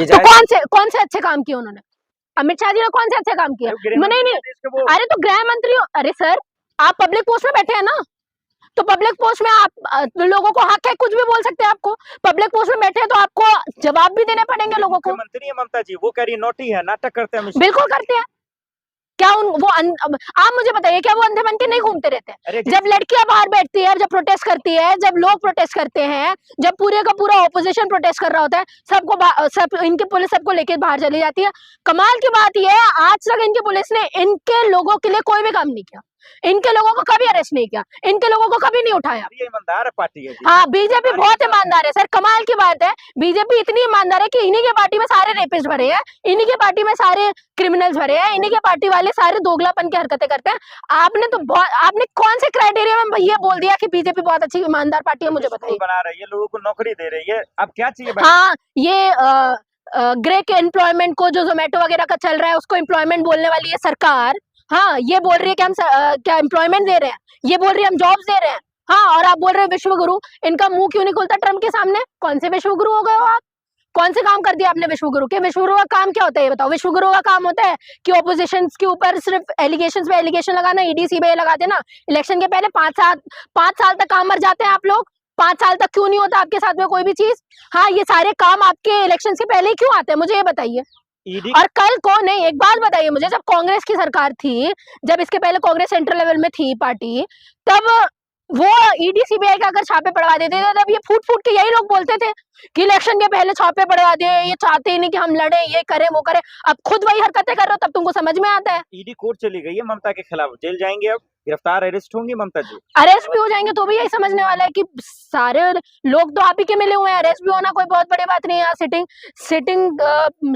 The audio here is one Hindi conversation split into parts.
तो कौन से अच्छे काम किए उन्होंने? अमित शाह जी ने कौन से अच्छे काम किए? नहीं, अरे तो गृह मंत्री, अरे सर आप पब्लिक पोस्ट में बैठे हैं ना, तो पब्लिक पोस्ट में आप लोगों को हक है, कुछ भी बोल सकते हैं। आपको पब्लिक पोस्ट में बैठे हैं तो आपको जवाब भी देने पड़ेंगे लोगों को। मंत्री है ममता जी, वो कह रही नोटी है, नाटक करते हैं। बिल्कुल करते हैं। क्या आप मुझे बताइए, क्या वो अंधे बन के नहीं घूमते रहते हैं? जब लड़कियां बाहर बैठती है, जब प्रोटेस्ट करती है, जब लोग प्रोटेस्ट करते हैं, जब पूरे का पूरा ऑपोजिशन प्रोटेस्ट कर रहा होता है, सब इनकी पुलिस सबको लेके बाहर चली जाती है। कमाल की बात यह है, आज तक इनकी पुलिस ने इनके लोगों के लिए कोई भी काम नहीं किया, इनके लोगों को कभी अरेस्ट नहीं किया, इनके लोगों को कभी नहीं उठाया। ये ईमानदार पार्टी है। हाँ, बीजेपी बहुत ईमानदार है सर, कमाल की बात है। बीजेपी इतनी ईमानदार है कि इन्हीं के पार्टी में सारे रेपिस्ट भरे हैं, इन्हीं के पार्टी में सारे क्रिमिनल्स भरे हैं, इन्हीं के पार्टी वाले सारे दोगलापन की हरकतें करते हैं। आपने कौन से क्राइटेरिया में ये बोल दिया कि बीजेपी बहुत अच्छी ईमानदार पार्टी है? मुझे बताइए। बना रही है, लोगों को नौकरी दे रही है, अब क्या चाहिए? हाँ, ये ग्रे के एम्प्लॉयमेंट को, जो जोमेटो वगैरह का चल रहा है, उसको एम्प्लॉयमेंट बोलने वाली है सरकार। हाँ, ये बोल रही है कि हम क्या एम्प्लॉयमेंट दे रहे हैं, ये बोल रही है हम जॉब्स दे रहे हैं। हाँ, और आप बोल रहे हो विश्व गुरु। इनका मुंह क्यों नहीं खुलता ट्रम्प के सामने? कौन से विश्व गुरु हो गए हो आप? कौन से काम कर दिया आपने विश्व गुरु के? विश्व गुरु का काम क्या होता है ये बताओ? विश्व गुरु का काम होता है कि ऑपोजिशन के ऊपर सिर्फ एलिगेशंस पे एलिगेशन लगाना, ईडी सीबीआई लगा देना। इलेक्शन के पहले 5 साल तक काम मर जाते हैं आप लोग। 5 साल तक क्यों नहीं होता आपके साथ में कोई भी चीज? हाँ, ये सारे काम आपके इलेक्शन से पहले ही क्यों आते हैं, मुझे ये बताइए। और कल को नहीं, एक बात बताइए मुझे, जब कांग्रेस की सरकार थी, जब इसके पहले कांग्रेस सेंट्रल लेवल में थी पार्टी, तब वो ईडी सीबीआई का अगर छापे पड़वा देते थे, तब ये फूट फूट के यही लोग बोलते थे कि इलेक्शन के पहले छापे पड़वा दे, ये चाहते ही नहीं कि हम लड़े, ये करें वो करें। अब खुद वही हरकतें कर रहे हो, तब तुमको समझ में आता है। ईडी कोर्ट चली गई है ममता के खिलाफ, जेल जाएंगे, अब गिरफ्तार अरेस्ट होंगी ममता जी। अरेस्ट भी हो जाएंगे तो भी यही समझने वाला है कि सारे लोग तो आप ही के मिले हुए हैं, अरेस्ट भी होना कोई बहुत बड़ी बात नहीं है। सिटिंग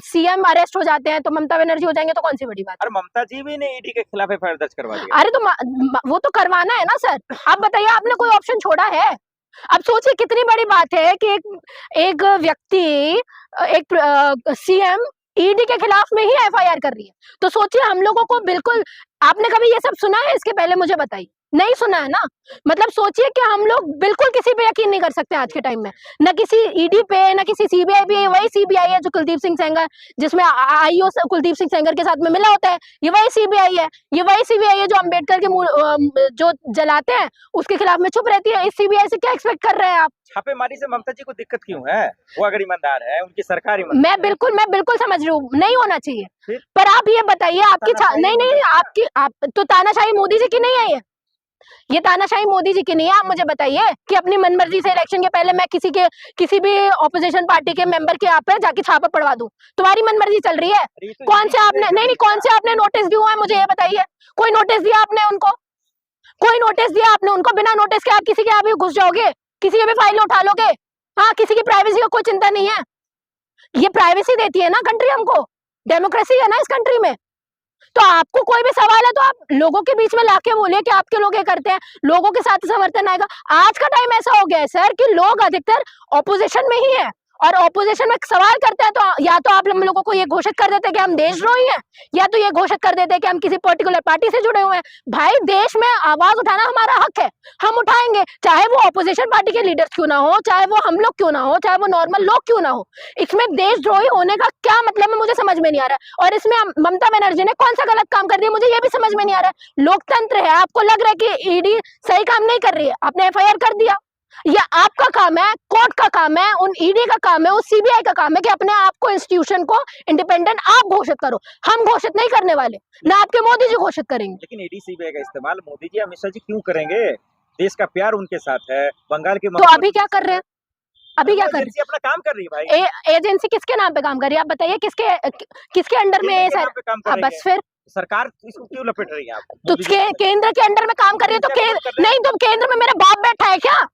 सीएम अरेस्ट हो जाते हैं तो ममता बनर्जी हो जाएंगे तो कौन सी बड़ी बात है? और ममता जी भी ने ईडी के खिलाफ एफआईआर दर्ज करवा दिया। अरे तो वो तो करवाना है ना सर। आप बताइए, आपने कोई ऑप्शन छोड़ा है? अब सोचिए कितनी बड़ी बात है कि एक व्यक्ति, एक सीएम ईडी के खिलाफ में ही एफआईआर कर रही है। तो सोचिए हम लोगों को बिल्कुल, आपने कभी ये सब सुना है इसके पहले? मुझे बताइए, नहीं सुना है ना। मतलब सोचिए कि हम लोग बिल्कुल किसी पे यकीन नहीं कर सकते आज के टाइम में, न किसी ईडी पे, न किसी सीबीआई पे। वही सीबीआई है जो कुलदीप सिंह सेंगर, जिसमें आईओ कुलदीप सिंह सेंगर के साथ में मिला होता है, ये वही सीबीआई है। ये वही सीबीआई है जो अम्बेडकर के जो जलाते हैं उसके खिलाफ में चुप रहती है। इस सीबीआई से क्या एक्सपेक्ट कर रहे हैं आप? छापेमारी से ममता जी को दिक्कत क्यों है? वो अगर ईमानदार है, उनकी सरकार मैं बिल्कुल समझ रही हूँ, नहीं होना चाहिए। पर आप ये बताइए, आपकी नहीं आपकी तो तानाशाही मोदी जी की नहीं है ये तानाशाही मोदी जी की नहीं है। आप मुझे बताइए कि अपनी मनमर्जी से इलेक्शन के पहले मैं किसी भी ऑपोजिशन पार्टी के मेंबर के यहाँ पे जाके छापा पड़वा दूं, तुम्हारी मनमर्जी चल रही है? कौन से आपने कौन से आपने नोटिस दिया है, मुझे ये बताइए। कोई नोटिस दिया आपने उनको? कोई नोटिस दिया आपने उनको? बिना नोटिस के आप किसी के यहाँ भी घुस जाओगे, किसी की भी फाइल उठा लोगे? हाँ, किसी की प्राइवेसी का कोई चिंता नहीं है। ये प्राइवेसी देती है ना कंट्री हमको, डेमोक्रेसी है ना इस कंट्री में। तो आपको कोई भी सवाल है तो आप लोगों के बीच में लाके बोलिए कि आपके लोग ये करते हैं, लोगों के साथ समर्थन आएगा। आज का टाइम ऐसा हो गया है सर कि लोग अधिकतर ऑपोजिशन में ही है, और ऑपोजिशन में सवाल करते हैं तो या तो आप हम लोगों को ये घोषित कर देते हैं कि हम देशद्रोही हैं, या तो ये घोषित कर देते हैं कि हम किसी पर्टिकुलर पार्टी से जुड़े हुए हैं। भाई, देश में आवाज उठाना हमारा हक है, हम उठाएंगे, चाहे वो ऑपोजिशन पार्टी के लीडर्स क्यों ना हो, चाहे वो हम लोग क्यों ना हो, चाहे वो नॉर्मल लोग क्यों ना हो। इसमें देशद्रोही होने का क्या मतलब है, मुझे समझ में नहीं आ रहा है। और इसमें ममता बनर्जी ने कौन सा गलत काम कर दिया, मुझे ये भी समझ में नहीं आ रहा है। लोकतंत्र है, आपको लग रहा है कि ईडी सही काम नहीं कर रही है, आपने एफआईआर कर दिया। ये आपका काम है, कोर्ट का काम है, उन ईडी का काम है, उस सीबीआई का काम है कि अपने आप को, इंस्टीट्यूशन को इंडिपेंडेंट आप घोषित करो। हम घोषित नहीं करने वाले, ना आपके मोदी जी घोषित करेंगे। लेकिन ईडी सीबीआई का इस्तेमाल मोदी जी, अमित शाह जी क्यों करेंगे? देश का प्यार उनके साथ है, बंगाल के। तो अभी क्या कर रहे हैं? अभी क्या कर रही है? अपना काम कर रही है भाई। एजेंसी किसके नाम पे काम कर रही है? आप बताइए, किसके अंडर में है सर? बस फिर सरकार इसको क्यों लपेट रही है? आप तो केंद्र के अंडर में काम कर रही है, तो नहीं, तो केंद्र में मेरा बाप बैठा है क्या?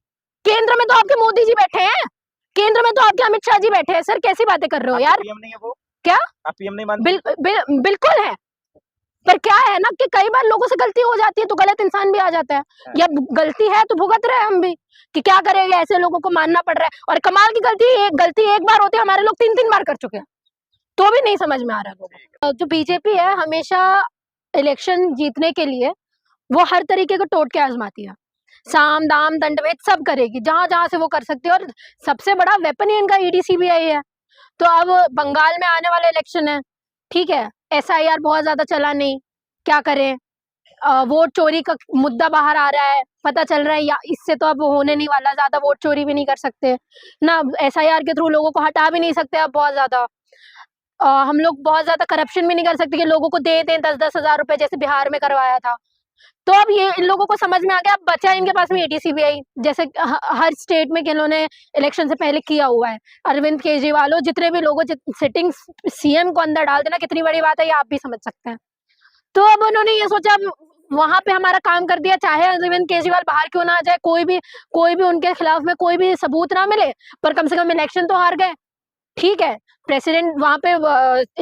केंद्र में तो आपके मोदी जी बैठे हैं, केंद्र में तो आपके अमित शाह जी बैठे हैं। सर कैसी बातें कर रहे हो यार? पीएम नहीं है वो? क्या आप पीएम नहीं मानते? बिल्कुल है, पर क्या है ना कि कई बार लोगों से गलती हो जाती है तो गलत इंसान भी आ जाता है। या गलती है तो भुगत रहे हम भी कि क्या करेंगे, ऐसे लोगों को मानना पड़ रहा है। और कमाल की गलती एक बार होती है, हमारे लोग 3 बार कर चुके हैं, तो भी नहीं समझ में आ रहा है। जो बीजेपी है, हमेशा इलेक्शन जीतने के लिए वो हर तरीके के टोटके आजमाती है, साम दाम दंड भेद सब करेगी, जहां जहां से वो कर सकती है। और सबसे बड़ा वेपन ही इनका ईडी सीबीआई है। तो अब बंगाल में आने वाला इलेक्शन है, ठीक है, SIR बहुत ज्यादा चला नहीं, क्या करें, वोट चोरी का मुद्दा बाहर आ रहा है, पता चल रहा है या इससे तो अब होने नहीं वाला, ज्यादा वोट चोरी भी नहीं कर सकते ना, SIR के थ्रू लोगों को हटा भी नहीं सकते अब बहुत ज्यादा, हम लोग बहुत ज्यादा करप्शन भी नहीं कर सकते कि लोगों को दे दें 10-10 हजार रुपए जैसे बिहार में करवाया था। तो अब ये इन लोगों को समझ में आ गया, अब बचा इनके पास में ED CBI, जैसे हर स्टेट में इन्होंने इलेक्शन से पहले किया हुआ है। अरविंद केजरीवाल जितने भी लोगों सिटिंग CM को अंदर डाल देना कितनी बड़ी बात है, ये आप भी समझ सकते हैं। तो अब उन्होंने ये सोचा वहां पे हमारा काम कर दिया, चाहे अरविंद केजरीवाल बाहर क्यों ना आ जाए, कोई भी उनके खिलाफ में कोई भी सबूत ना मिले, पर कम से कम इलेक्शन तो हार गए, ठीक है, प्रेसिडेंट वहां पे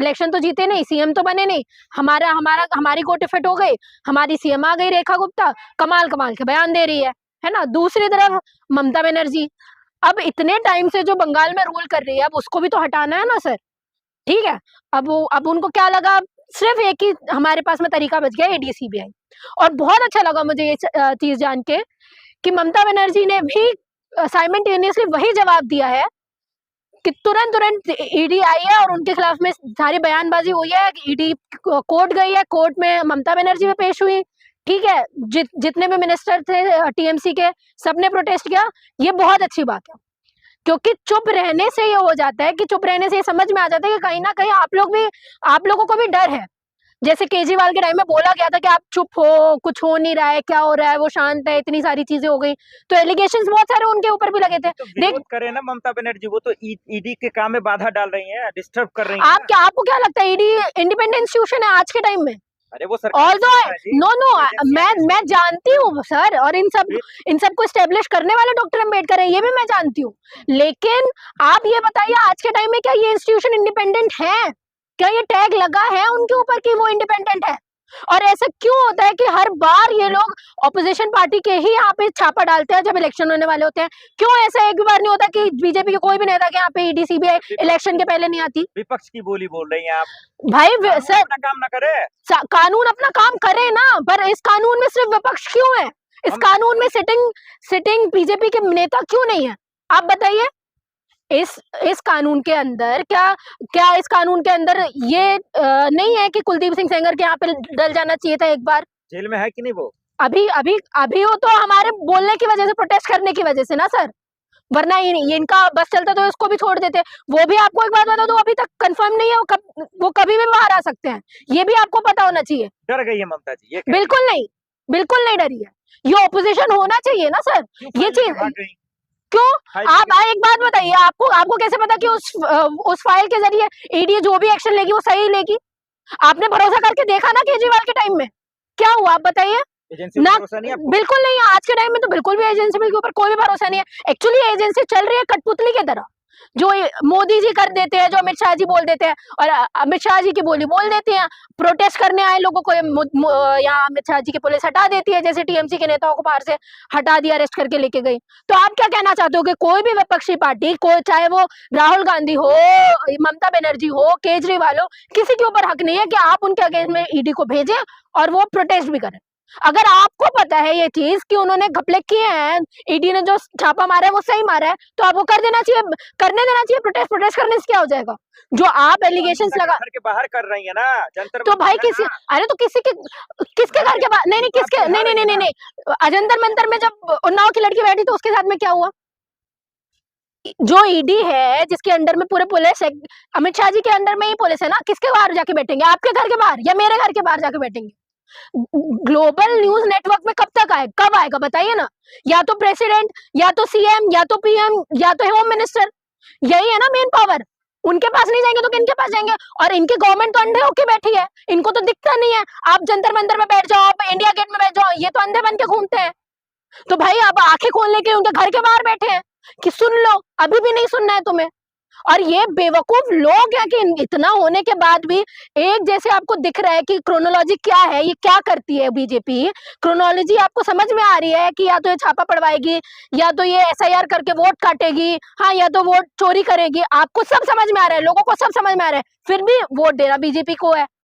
इलेक्शन तो जीते नहीं, CM तो बने नहीं, हमारी कोटिफिट हो गई, हमारी CM आ गई रेखा गुप्ता, कमाल के बयान दे रही है ना। दूसरी तरफ ममता बनर्जी, अब इतने टाइम से जो बंगाल में रूल कर रही है, अब उसको भी तो हटाना है ना सर, ठीक है। अब उनको क्या लगा, सिर्फ एक ही हमारे पास में तरीका बच गया, ED CBI। और बहुत अच्छा लगा मुझे ये चीज जान के कि ममता बनर्जी ने भी साइमल्टेनियसली वही जवाब दिया है कि तुरंत ED आई है और उनके खिलाफ में सारी बयानबाजी हुई है, ED कोर्ट गई है, कोर्ट में ममता बनर्जी में पेश हुई, ठीक है, जितने भी मिनिस्टर थे TMC के, सबने प्रोटेस्ट किया, ये बहुत अच्छी बात है, क्योंकि चुप रहने से ये हो जाता है कि चुप रहने से ये समझ में आ जाता है कि कहीं ना कहीं आप लोगों को भी डर है, जैसे केजरीवाल के टाइम में बोला गया था कि आप चुप हो, कुछ हो नहीं रहा है, क्या हो रहा है, वो शांत है, इतनी सारी चीजें हो गई, तो एलिगेशंस बहुत सारे उनके ऊपर भी लगे थे। तो विरोध करे ना ममता बनर्जी, वो तो ED के काम में बाधा डाल रही हैं, डिस्टर्ब कर रही हैं। आपको क्या लगता है ED इंडिपेंडेंट इंस्टीट्यूशन है आज के टाइम में? अरे वो सरकार नो मैं जानती हूँ सर, और इन सब को स्टेब्लिश करने वाले डॉक्टर अम्बेडकर है, ये भी मैं जानती हूँ, लेकिन आप ये बताइए आज के टाइम में क्या ये इंस्टीट्यूशन इंडिपेंडेंट है? क्या ये टैग लगा है उनके ऊपर कि वो इंडिपेंडेंट है? और ऐसा क्यों होता है कि हर बार ये लोग ऑपोजिशन पार्टी के ही यहाँ पे छापा डालते हैं जब इलेक्शन होने वाले होते हैं? क्यों ऐसा एक भी बार नहीं होता कि बीजेपी के कोई भी नेता के यहाँ पे ED CBI इलेक्शन के पहले नहीं आती? विपक्ष की बोली बोल रही हैं आप भाई, सर अपना काम ना करे, कानून अपना काम करे ना, पर इस कानून में सिर्फ विपक्ष क्यों है? इस कानून में सिटिंग बीजेपी के नेता क्यों नहीं है? आप बताइए। इस कानून के अंदर क्या इस कानून के अंदर ये नहीं है कि कुलदीप सिंह सेंगर के यहाँ पे डल जाना चाहिए था एक बार? जेल में है कि नहीं वो? अभी वो तो हमारे बोलने की वजह से, प्रोटेस्ट करने की वजह से ना सर, वरना ये इनका बस चलता तो इसको भी छोड़ देते। वो भी आपको एक बात बता दो, अभी तक कंफर्म नहीं है वो कभी भी बाहर आ सकते हैं, ये भी आपको पता होना चाहिए। डर गई है ममता जी? ये बिल्कुल नहीं डरी है, ये ऑपोजिशन होना चाहिए ना सर, ये चीज क्यों? आप एक बात बताइए, आपको कैसे पता कि उस फाइल के जरिए ED जो भी एक्शन लेगी वो सही लेगी? आपने भरोसा करके देखा ना केजरीवाल के टाइम में क्या हुआ, आप बताइए ना? बिल्कुल नहीं, आज के टाइम में तो बिल्कुल भी एजेंसी के ऊपर कोई भी भरोसा नहीं है। एक्चुअली एजेंसी चल रही है कठपुतली की तरह, जो मोदी जी कर देते हैं, जो अमित शाह जी बोल देते हैं, और अमित शाह जी की बोली बोल देते हैं, प्रोटेस्ट करने आए लोगों को यहाँ अमित शाह जी की पुलिस हटा देती है, जैसे TMC के नेताओं को बाहर से हटा दिया, अरेस्ट करके लेके गई। तो आप क्या कहना चाहते हो कि कोई भी विपक्षी पार्टी, कोई चाहे वो राहुल गांधी हो, ममता बनर्जी हो, केजरीवाल हो, किसी के ऊपर हक नहीं है कि आप उनके अगेंस्ट में ED को भेजें और वो प्रोटेस्ट भी करें? अगर आपको पता है ये चीज कि उन्होंने घपले किए हैं, ED ने जो छापा मारा है वो सही मारा है, तो आपको करने देना चाहिए प्रोटेस्ट करने से क्या हो जाएगा? जो आप एलिगेशंस लगा घर के बाहर कर रही है ना, जंतर तो भाई अरे तो किसके घर के बाहर? नहीं, अजंतर मंतर में जब उन्नाव की लड़की बैठी तो उसके साथ में क्या हुआ? जो ED है जिसके अंडर में पूरे पुलिस है, अमित शाह जी के अंडर में ही पुलिस है ना, किसके बाहर जाके बैठेंगे? आपके घर के बाहर या मेरे घर के बाहर जाके बैठेंगे? ग्लोबल न्यूज नेटवर्क में कब आएगा बताइए ना? या तो प्रेसिडेंट, या तो CM, या तो PM, या तो होम मिनिस्टर, यही है ना मेन पावर। उनके पास नहीं जाएंगे तो किनके पास जाएंगे? और इनकी गवर्नमेंट तो अंधे होके बैठी है, इनको तो दिखता नहीं है। आप जंतर मंतर में बैठ जाओ, आप इंडिया गेट में बैठ जाओ, ये तो अंधे बन के घूमते हैं। तो भाई आप आंखें खोलने के उनके घर के बाहर बैठे हैं कि सुन लो, अभी भी नहीं सुनना है तुम्हें। और ये बेवकूफ लोग हैं कि इतना होने के बाद भी एक जैसे आपको दिख रहा है कि क्रोनोलॉजी क्या है, ये क्या करती है बीजेपी, क्रोनोलॉजी आपको समझ में आ रही है कि या तो ये छापा पड़वाएगी, या तो ये SIR करके वोट काटेगी, हाँ, या तो वोट चोरी करेगी, आपको सब समझ में आ रहा है, लोगों को सब समझ में आ रहा है, फिर भी वोट देना बीजेपी को है।